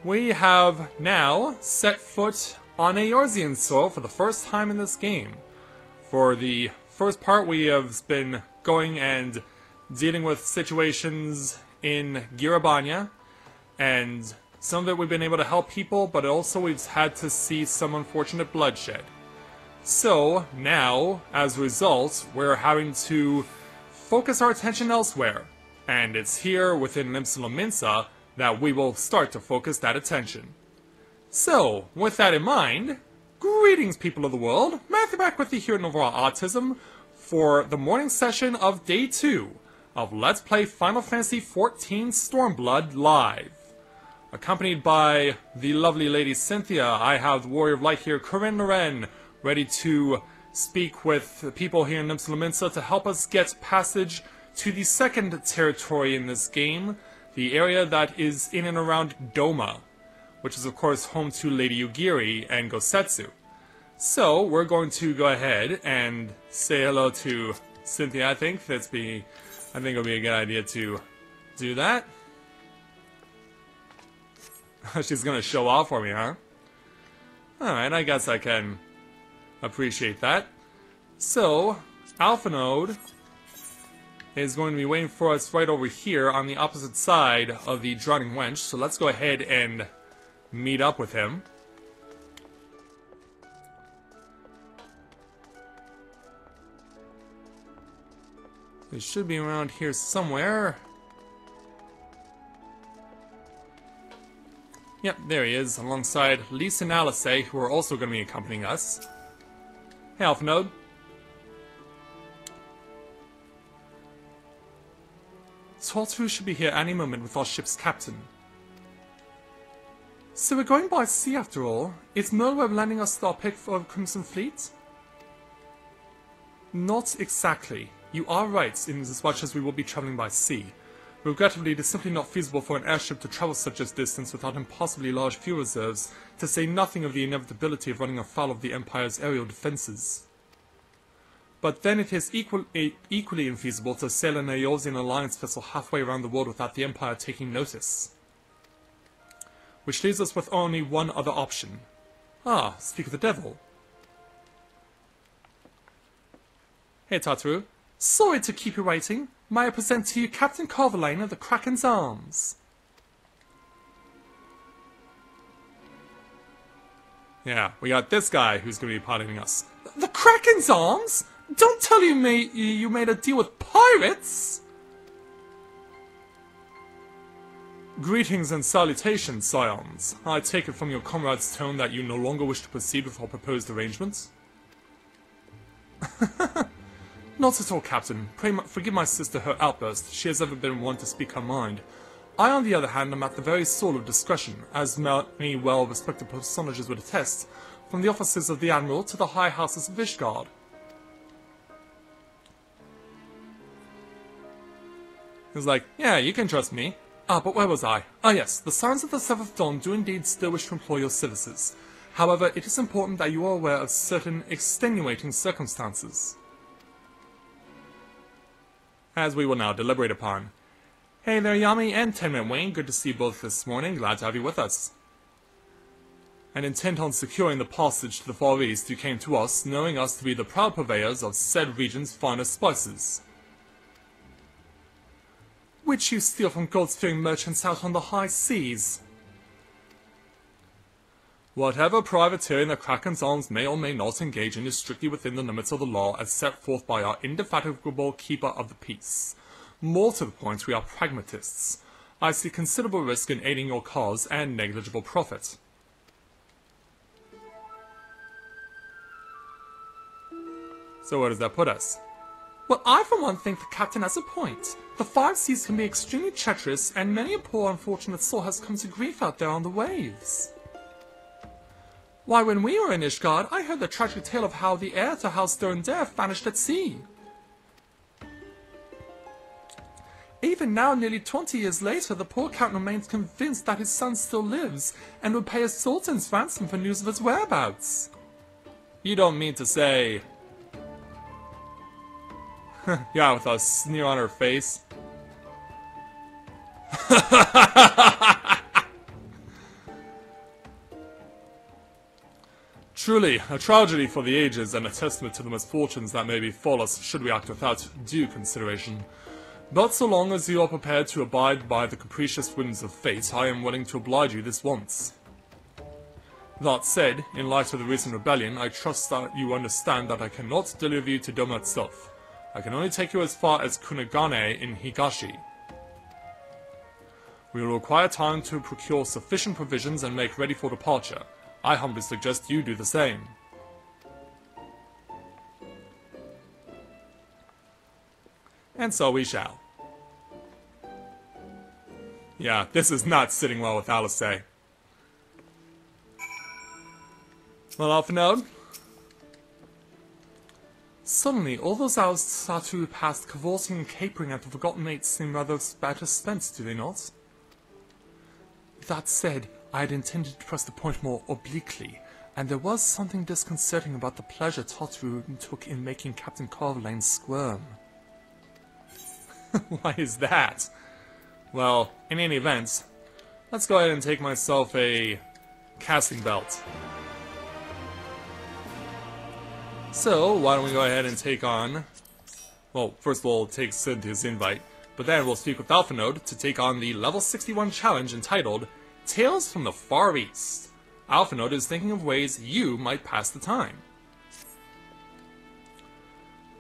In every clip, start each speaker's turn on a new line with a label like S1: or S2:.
S1: We have now set foot on Eorzean soil for the first time in this game. For the first part, we have been going and dealing with situations in Girabanya, and some of it we've been able to help people, but also we've had to see some unfortunate bloodshed. So, now, as a result, we're having to focus our attention elsewhere, and it's here within Limsa Lominsa that we will start to focus that attention. So, with that in mind, greetings people of the world, Matthew back with you here at Overall Autism for the morning session of Day 2 of Let's Play Final Fantasy XIV Stormblood Live. Accompanied by the lovely lady Cynthia, I have the Warrior of Light here, Corinne Loren, ready to speak with people here in Limsa Lominsa to help us get passage to the second territory in this game, the area that is in and around Doma, which is of course home to Lady Yugiri and Gosetsu. So, we're going to go ahead and say hello to Cynthia, I think it'll be a good idea to do that. She's gonna show off for me, huh? Alright, I guess I can appreciate that. So, Alpha Node is going to be waiting for us right over here on the opposite side of the Drowning Wench, so let's go ahead and meet up with him. He should be around here somewhere. Yep, there he is, alongside Lisa and Alice, who are also going to be accompanying us. Hey, Alpha Node. Tortru should be here any moment with our ship's captain. So we're going by sea after all. Is Merlweb lending us our pick for Crimson Fleet? Not exactly. You are right in as much as we will be travelling by sea. Regrettably, it is simply not feasible for an airship to travel such a distance without impossibly large fuel reserves, to say nothing of the inevitability of running afoul of the Empire's aerial defences. But then it is equally infeasible to sail an Eorzean Alliance vessel halfway around the world without the Empire taking notice. Which leaves us with only one other option. Ah, speak of the devil. Hey, Tatru. Sorry to keep you waiting. May I present to you Captain Carverlane of the Kraken's Arms? Yeah, we got this guy who's going to be piloting us. The Kraken's Arms? Don't tell me you made a deal with pirates! Greetings and salutations, Scions. I take it from your comrade's tone that you no longer wish to proceed with our proposed arrangements? Not at all, Captain. Pray forgive my sister her outburst. She has ever been one to speak her mind. I, on the other hand, am at the very soul of discretion, as many well-respected personages would attest, from the offices of the Admiral to the high houses of Ishgard. He's like, yeah, you can trust me. Ah, but where was I? Ah yes, the Scions of the Seventh Dawn do indeed still wish to employ your services. However, it is important that you are aware of certain extenuating circumstances, as we will now deliberate upon. Hey there, Yami and 10-Minute Wayne, good to see you both this morning, glad to have you with us. And intent on securing the passage to the Far East, you came to us, knowing us to be the proud purveyors of said region's finest spices, which you steal from gold-spearing merchants out on the high seas. Whatever privateering the Kraken's Arms may or may not engage in is strictly within the limits of the law as set forth by our indefatigable keeper of the peace. More to the point, we are pragmatists. I see considerable risk in aiding your cause and negligible profit. So where does that put us? Well, I for one think the captain has a point. The five seas can be extremely treacherous, and many a poor unfortunate soul has come to grief out there on the waves. Why, when we were in Ishgard, I heard the tragic tale of how the heir to House Durandare vanished at sea. Even now, nearly 20 years later, the poor count remains convinced that his son still lives, and would pay a sultan's ransom for news of his whereabouts. You don't mean to say... Yeah, with a sneer on her face. Truly, a tragedy for the ages and a testament to the misfortunes that may befall us should we act without due consideration. But so long as you are prepared to abide by the capricious whims of fate, I am willing to oblige you this once. That said, in light of the recent rebellion, I trust that you understand that I cannot deliver you to Doma itself. I can only take you as far as Kunigane in Higashi. We will require time to procure sufficient provisions and make ready for departure. I humbly suggest you do the same. And so we shall. Yeah, this is not sitting well with Alice. Well, Alphanode. Suddenly, all those hours Satu passed cavorting and capering at the Forgotten Eight seem rather better spent, do they not? That said, I had intended to press the point more obliquely, and there was something disconcerting about the pleasure Totaru took in making Captain Corvalane squirm. Why is that? Well, in any event, let's go ahead and take myself a casting belt. So, why don't we go ahead and take on... Well, first of all, take Cynthia's invite, but then we'll speak with Alphanode to take on the level 61 challenge entitled Tales from the Far East. Alphanode is thinking of ways you might pass the time.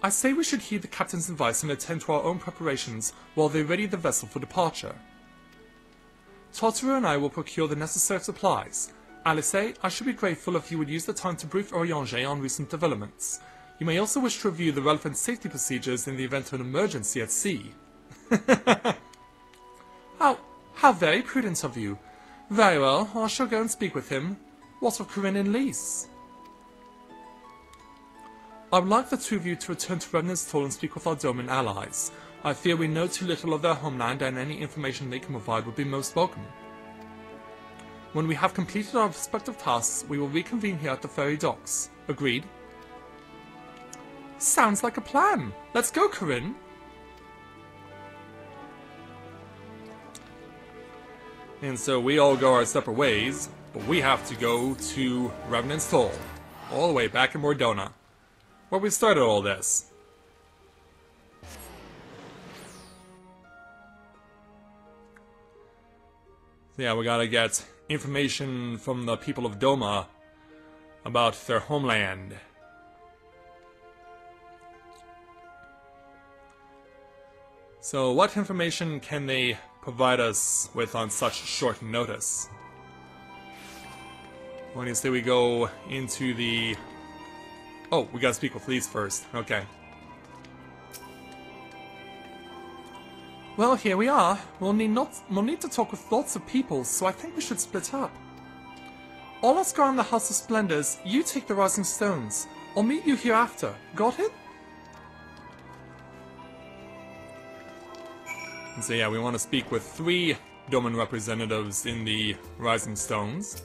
S1: I say we should heed the captain's advice and attend to our own preparations while they ready the vessel for departure. Totaru and I will procure the necessary supplies. Alice, I should be grateful if you would use the time to brief Oriange on recent developments. You may also wish to review the relevant safety procedures in the event of an emergency at sea. How very prudent of you. Very well, I shall go and speak with him. What of Corinne and Lise? I would like the two of you to return to Revenant's Toll and speak with our Doman allies. I fear we know too little of their homeland, and any information they can provide would be most welcome. When we have completed our respective tasks, we will reconvene here at the ferry docks. Agreed? Sounds like a plan. Let's go, Corinne. And so we all go our separate ways, but we have to go to Revenant's Toll, all the way back in Mordona, where we started all this. So yeah, we gotta get information from the people of Doma about their homeland. So what information can they provide us with on such short notice? When you say we go into the... Oh, we gotta speak with Lise first. Okay. Well, here we are. We'll need to talk with lots of people, so I think we should split up. I'll ask around the House of Splendors. You take the Rising Stones. I'll meet you hereafter. Got it? And so yeah, we want to speak with 3 Doman representatives in the Rising Stones.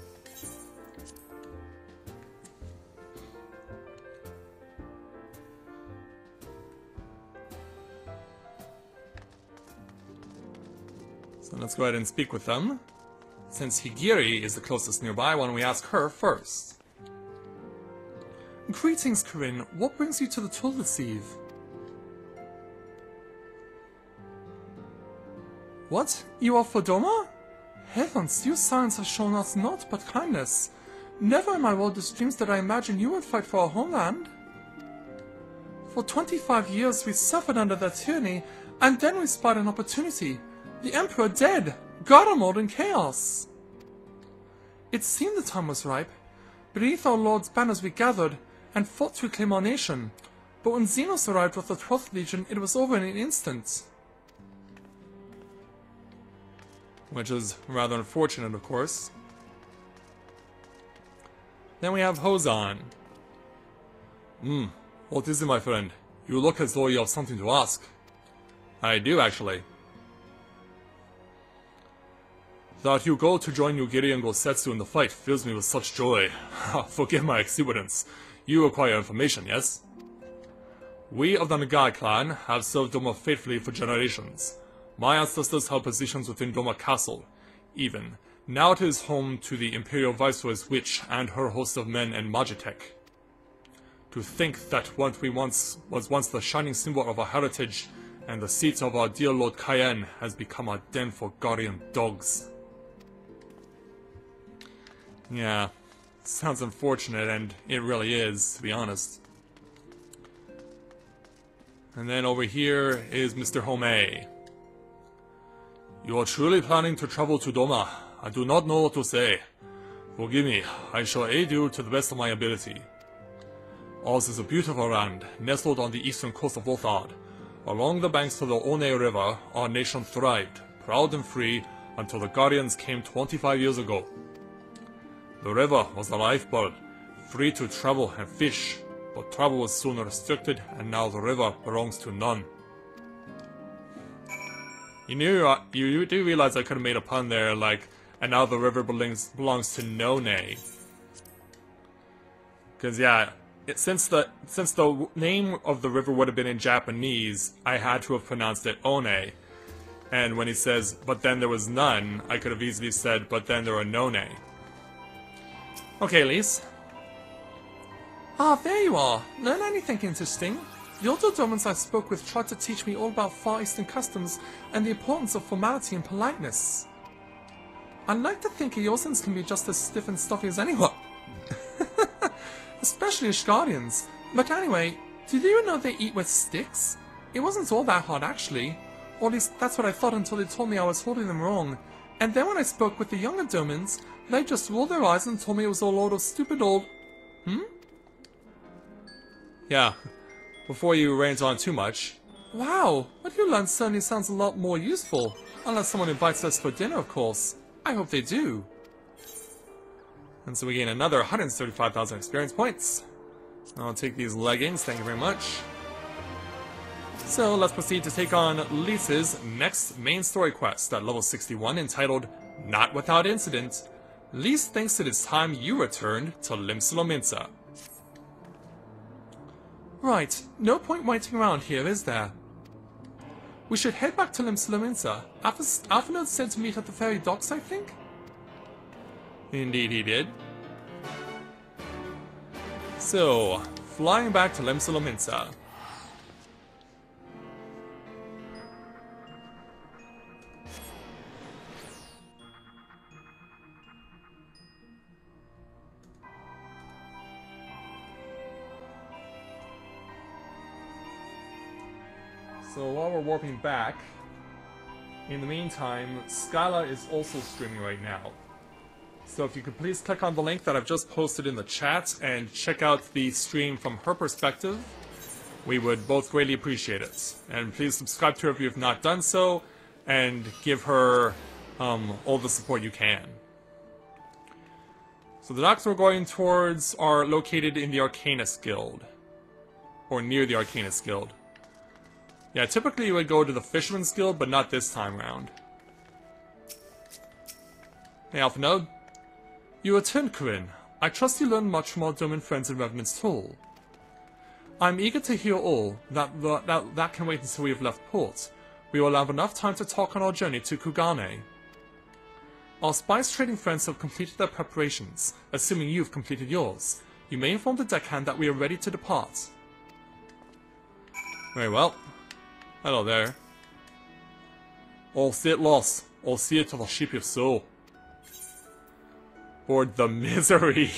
S1: So let's go ahead and speak with them. Since Higiri is the closest nearby, why don't we ask her first? Greetings, Corinne. What brings you to the Toll this eve? What? You are for Doma? Heavens, your science has shown us naught but kindness. Never in my wildest dreams did I imagine you would fight for our homeland. For 25 years we suffered under their tyranny, and then we spied an opportunity. The Emperor dead, Gardamold in chaos. It seemed the time was ripe. Beneath our Lord's banners we gathered, and fought to reclaim our nation. But when Xenos arrived with the 12th Legion, it was over in an instant. Which is rather unfortunate, of course. Then we have Hozan. What is it, my friend? You look as though you have something to ask. I do, actually. That you go to join Yugiri and Gosetsu in the fight fills me with such joy. Forgive my exuberance. You require information, yes? We of the Nagai clan have served Doma faithfully for generations. My ancestors held positions within Doma Castle, even. Now it is home to the Imperial Viceroy's witch and her host of men and Magitech. To think that what was once the shining symbol of our heritage and the seat of our dear Lord Cayenne has become a den for guardian dogs. Yeah, sounds unfortunate, and it really is, to be honest. And then over here is Mr. Homei. You are truly planning to travel to Doma. I do not know what to say. Forgive me, I shall aid you to the best of my ability. Ours is a beautiful land, nestled on the eastern coast of Lothard. Along the banks of the One River, our nation thrived, proud and free, until the Guardians came 25 years ago. The river was the lifeblood, free to travel and fish, but travel was soon restricted, and now the river belongs to none. You do realize I could have made a pun there, like, and now the river belongs to None. Because yeah, since the name of the river would have been in Japanese, I had to have pronounced it One. And when he says, but then there was none, I could have easily said, but then there were None. Okay, Elise. Ah, there you are. Learn anything interesting? The older Domans I spoke with tried to teach me all about Far Eastern customs and the importance of formality and politeness. I'd like to think Eosins can be just as stiff and stuffy as anyone. Especially Ashgardians. But anyway, did you know they eat with sticks? It wasn't all that hard actually. Or at least that's what I thought until they told me I was holding them wrong. And then when I spoke with the younger Domans, they just rolled their eyes and told me it was a load of stupid old... Yeah. Before you rant on too much. Wow, what you learned certainly sounds a lot more useful. Unless someone invites us for dinner, of course. I hope they do. And so we gain another 135,000 experience points. I'll take these leggings, thank you very much. So let's proceed to take on Lisa's next main story quest at level 61, entitled Not Without Incident. Lise thinks it is time you returned to Limsa Lominsa. Right, no point waiting around here, is there? We should head back to Limsa Lominsa. Alphanode said to meet at the ferry docks, I think? Indeed he did. So, flying back to Limsa Lominsa. So while we're warping back, in the meantime, Skyla is also streaming right now. So if you could please click on the link that I've just posted in the chat and check out the stream from her perspective, we would both greatly appreciate it. And please subscribe to her if you have not done so, and give her all the support you can. So the docks we're going towards are located in the Arcanist Guild. Or near the Arcanist Guild. Yeah, typically you would go to the Fisherman's Guild, but not this time round. Hey, Alphanode. You returned, Corinne. I trust you learned much from our Doman friends in Revenant's Toll. I'm eager to hear all. That can wait until we have left port. We will have enough time to talk on our journey to Kugane. Our spice trading friends have completed their preparations, assuming you've completed yours. You may inform the deckhand that we are ready to depart. Very well. Hello there. All sit lost. All see it to the ship of soul. Board the misery.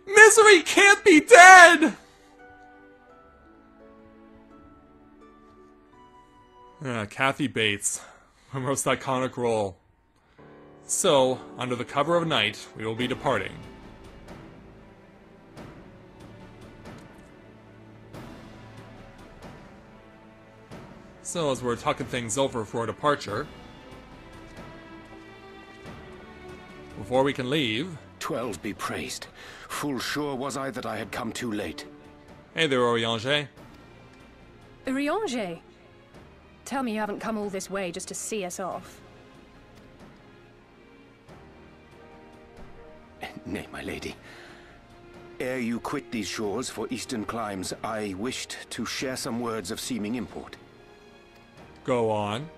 S1: Misery can't be dead! Kathy Bates. Her most iconic role. So, under the cover of night, we will be departing. So, as we're talking things over for our departure, before we can leave...
S2: 12 be praised. Full sure was I that I had come too late.
S1: Hey there, Oriange.
S3: Oriange? Tell me you haven't come all this way just to see us off.
S2: Nay, my lady. Ere you quit these shores for eastern climes, I wished to share some words of seeming import.
S1: Go on.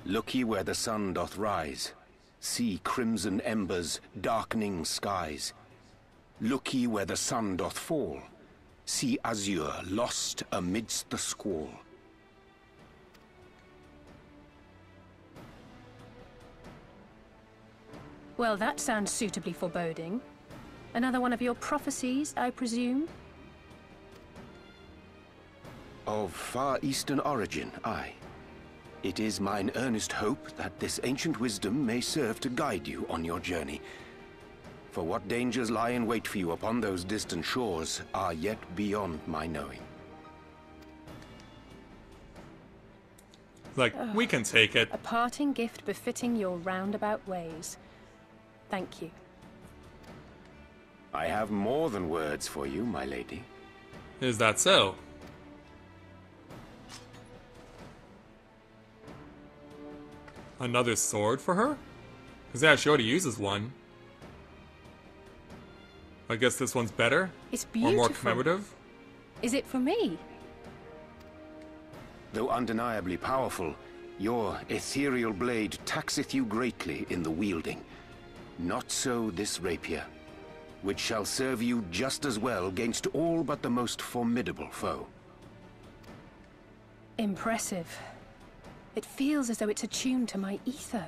S2: Look ye where the sun doth rise. See crimson embers, darkening skies. Look ye where the sun doth fall. See azure lost amidst the squall.
S3: Well, that sounds suitably foreboding. Another one of your prophecies, I presume?
S2: Of far eastern origin, aye. It is mine earnest hope that this ancient wisdom may serve to guide you on your journey. For what dangers lie in wait for you upon those distant shores are yet beyond my knowing.
S1: Like, we can take it.
S3: A parting gift befitting your roundabout ways. Thank you.
S2: I have more than words for you, my lady.
S1: Is that so? Another sword for her? Because yeah, she already uses one. I guess this one's better?
S3: It's
S1: Or
S3: beautiful.
S1: more commemorative?
S3: Is it for me?
S2: Though undeniably powerful, your ethereal blade taxeth you greatly in the wielding. Not so this rapier, which shall serve you just as well against all but the most formidable foe.
S3: Impressive. It feels as though it's attuned to my ether.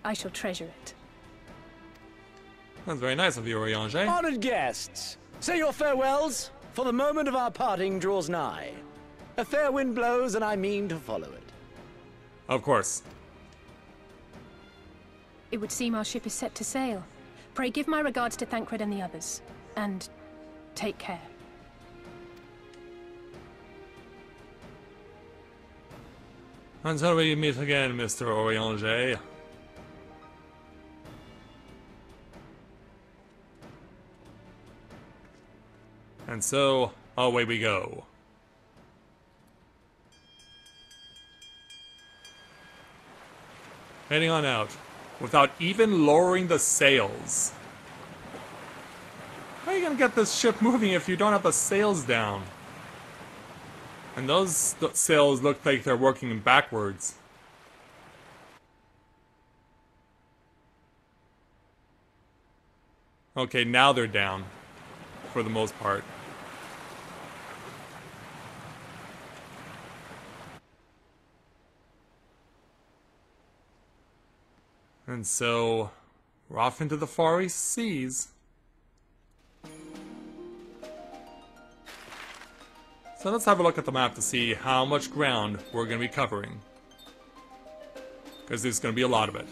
S3: I shall treasure it.
S1: That's very nice of you, Voyage.
S4: Honored guests, say your farewells, for the moment of our parting draws nigh. A fair wind blows, and I mean to follow it.
S1: Of course.
S3: It would seem our ship is set to sail. Pray give my regards to Thancred and the others. And take care.
S1: Until we meet again, Mr. Orianger. And so, away we go. Heading on out, without even lowering the sails. How are you gonna get this ship moving if you don't have the sails down? And those sails look like they're working backwards. Okay, now they're down. For the most part. And so, we're off into the far east seas. So let's have a look at the map to see how much ground we're going to be covering. Because there's going to be a lot of it.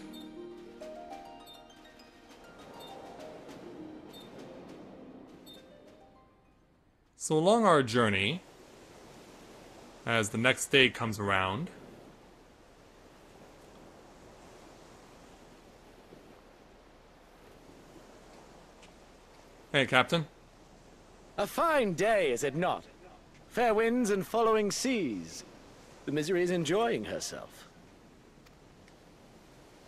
S1: So along our journey, as the next day comes around, hey, Captain.
S4: A fine day, is it not? Fair winds and following seas. The Misery is enjoying herself.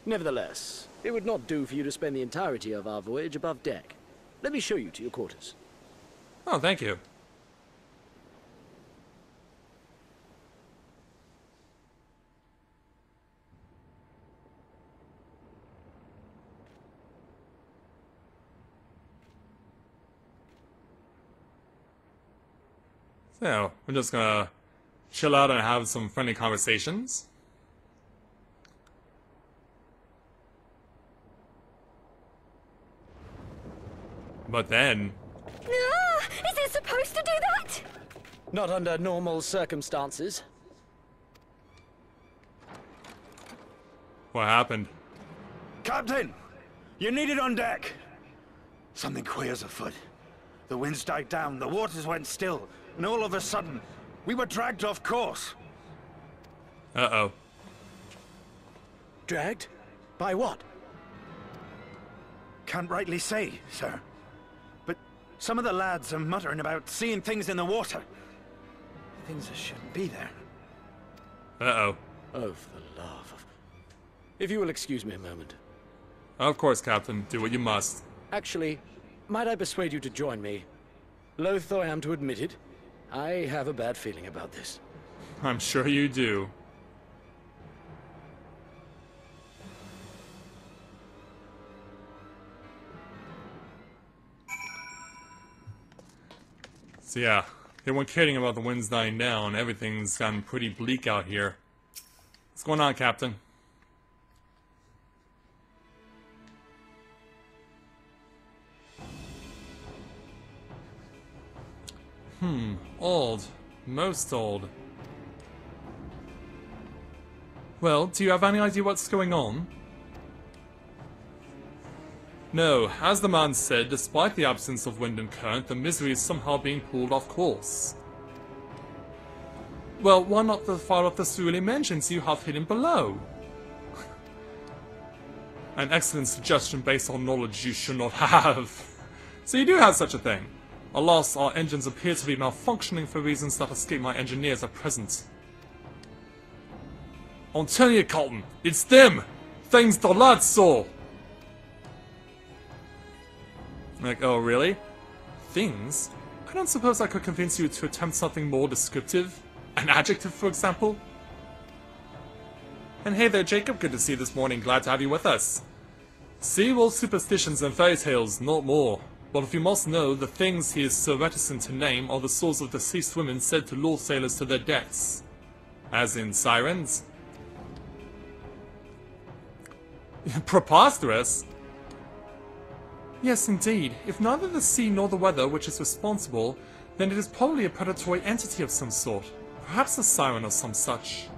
S4: Nevertheless, it would not do for you to spend the entirety of our voyage above deck. Let me show you to your quarters.
S1: Oh, thank you. So, we're just gonna chill out and have some friendly conversations. But then...
S5: No! Is it supposed to do that?
S4: Not under normal circumstances.
S1: What happened?
S6: Captain! You're needed on deck! Something queer's afoot. The winds died down, the waters went still, and all of a sudden, we were dragged off course.
S1: Uh-oh.
S4: Dragged? By what?
S6: Can't rightly say, sir. But some of the lads are muttering about seeing things in the water. Things that shouldn't be there.
S1: Uh-oh.
S4: Oh, for the love of... If you will excuse me a moment.
S1: Of course, Captain. Do what you must.
S4: Actually, might I persuade you to join me? Loath though I am to admit it, I have a bad feeling about this.
S1: I'm sure you do. So yeah, they weren't kidding about the winds dying down. Everything's gotten pretty bleak out here. What's going on, Captain? Old. Most old. Well, do you have any idea what's going on? No, as the man said, despite the absence of wind and current, the misery is somehow being pulled off course. Well, why not follow up the cerulean mentions you have hidden below? An excellent suggestion based on knowledge you should not have. So you do have such a thing. Alas, our engines appear to be malfunctioning for reasons that escape my engineers at present. I'm telling you, Colton, it's them! Things the lad saw! Like, oh really? Things? I don't suppose I could convince you to attempt something more descriptive? An adjective, for example? And hey there, Jacob, good to see you this morning, glad to have you with us. Sea world superstitions and fairy tales, not more. But if you must know, the things he is so reticent to name are the souls of deceased women said to lure sailors to their deaths. As in sirens? Preposterous? Yes, indeed. If neither the sea nor the weather which is responsible, then it is probably a predatory entity of some sort. Perhaps a siren or some such.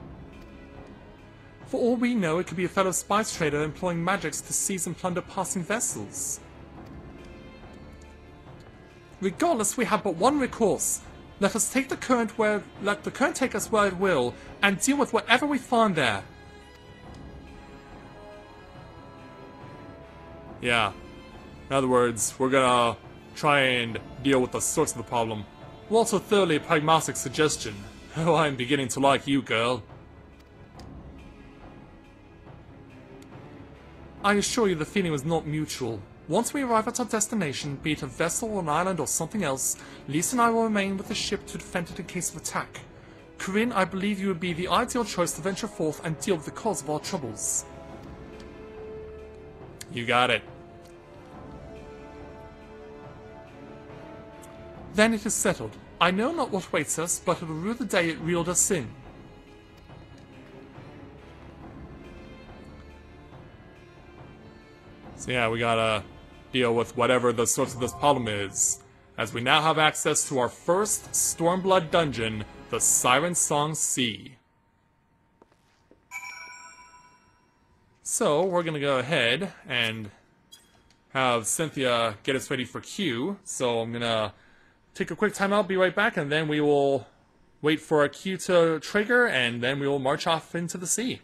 S1: For all we know, it could be a fellow spice trader employing magics to seize and plunder passing vessels. Regardless, we have but one recourse. Let us take the current let the current take us where it will, and deal with whatever we find there. Yeah. In other words, we're gonna try and deal with the source of the problem. What's a thoroughly pragmatic suggestion? Oh, I'm beginning to like you, girl. I assure you the feeling was not mutual. Once we arrive at our destination, be it a vessel, an island, or something else, Lisa and I will remain with the ship to defend it in case of attack. Corinne, I believe you would be the ideal choice to venture forth and deal with the cause of our troubles. You got it. Then it is settled. I know not what waits us, but it will rue the day it reeled us in. So yeah, we gotta deal with whatever the source of this problem is, as we now have access to our first Stormblood dungeon, the Siren Song Sea. So, we're gonna go ahead and have Cynthia get us ready for Q. So I'm gonna take a quick time out, be right back, and then we will wait for a Q to trigger, and then we will march off into the sea.